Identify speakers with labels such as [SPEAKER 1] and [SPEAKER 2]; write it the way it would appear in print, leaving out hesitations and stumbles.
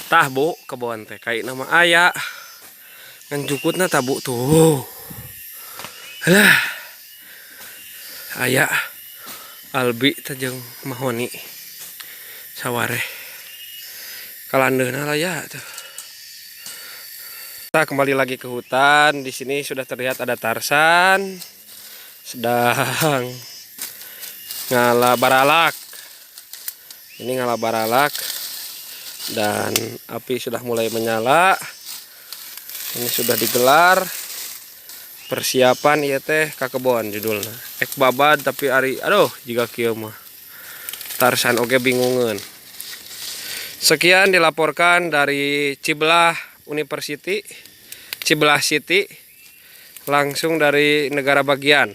[SPEAKER 1] Tah bu kebon teh kayak nama ayah ngan jukutna tabu tuh. Alah. Ayah Albi tajeng mahoni saware. Kalandeuna lah ya tuh. Kita kembali lagi ke hutan. Di sini sudah terlihat ada Tarsan sedang ngalah baralak. Ini ngalah baralak dan api sudah mulai menyala. Ini sudah digelar persiapan ieu teh ka kebon judulna. Ek babad tapi ari aduh jiga kieu mah. Tarsan oge bingungeun. Sekian dilaporkan dari Cibelah University, Cibelah City, langsung dari negara bagian.